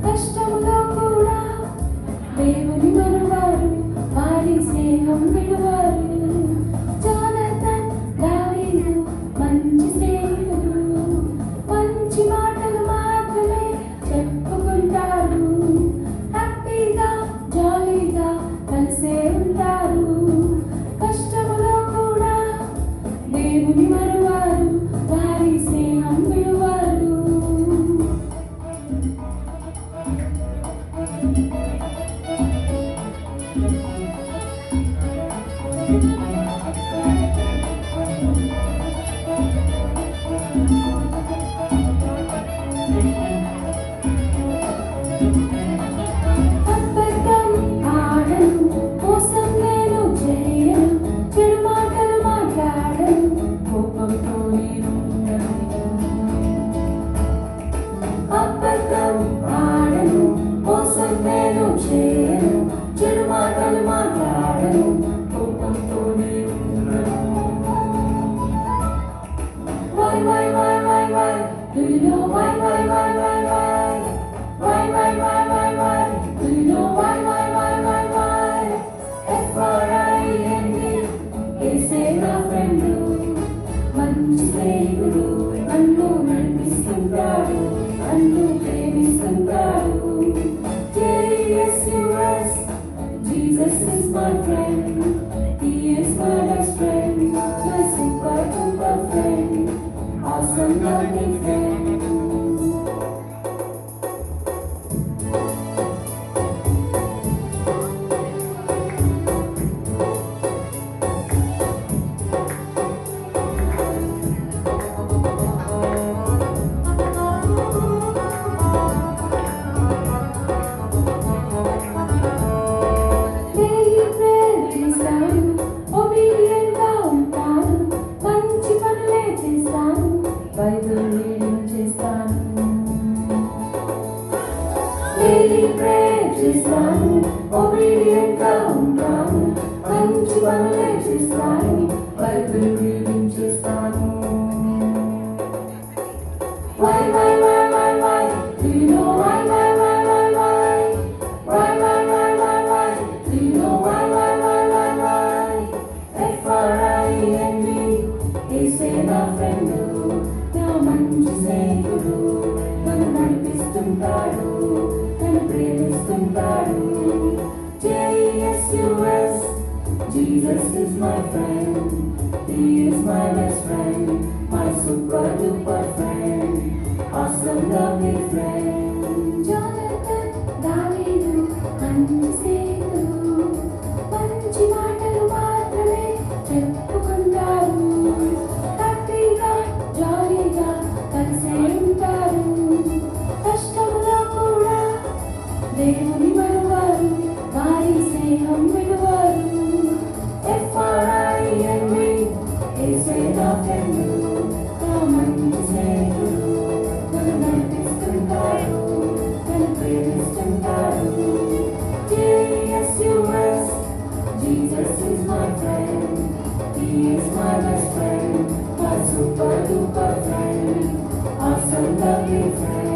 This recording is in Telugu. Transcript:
కష్టంలో కూడా దేవుని మరువారు, వారి స్నేహం విడువారు. జోనతన్ దావీదు మంచి స్నేహితులు, మంచి మాటలు మాత్రమే చెప్పుకుంటారు. హ్యాపీగా జాలీగా కలిసే ఉంటారు. కష్టంలో కూడా దేవుని మరువారు, వారి స్నేహం విడువారు. అబద్ధం ఆడను, మోసం నేను చేయను, చెడు మాటలు మాట్లాడను, కోపంతో నేను ఉండను. అబద్ధం ఆడను, మోసం నేను చేయను, చెడు మాటలు మాట్లాడను, కోపంతో నేను ఉండను. Why, why, why, why, why? Do you know why, why, why, why, why? Why, why, why, why, why? Do you know why, why, why, why, why? Friend, ఏసే నా ఫ్రెండ్, మంచి స్నేహితుడు, నన్ను నడిపిస్తుంటాడు, నన్ను ప్రేమిస్తుంటాడు. JSUS, Jesus is my friend, He is my best friend, my super duper friend, awesome loving friend. Daily prayer చేస్తాను, obedient గా ఉంటాను, మంచి పనులే చేస్తాను, బైబిల్ రీడింగ్ చేస్తాను. Why, why, why, why, why? Do you know why, why, why, why, why? Why, why, why, why, why? Do you know why, why, why, why, why? Friend, ఏసే నా ఫ్రెండ్, నా మంచి స్నేహితుడు, నన్ను నడిపిస్తుంటాడు, నన్ను ప్రేమిస్తుంటాడు. JSUS, Jesus is my friend, He is my best friend, my super duper friend, awesome loving friend. Jonathan దావీదు మంచి స్నేహితులు, మంచి మాటలు మాత్రమే చెప్పుకుంటారు. హ్యాపీగా జాలీగా కలిసే ఉంటారు. కష్టంలో కూడా దేవుని మరువారు, వారి స్నేహం విడువారు. FRIND, ఏసే నా ఫ్రెండ్, నా మంచి స్నేహితుడు, నన్ను నడిపిస్తుంటాడు, నన్ను ప్రేమిస్తుంటాడు. JSUS, Jesus is my friend, He is my best friend, my super duper friend, awesome loving friend.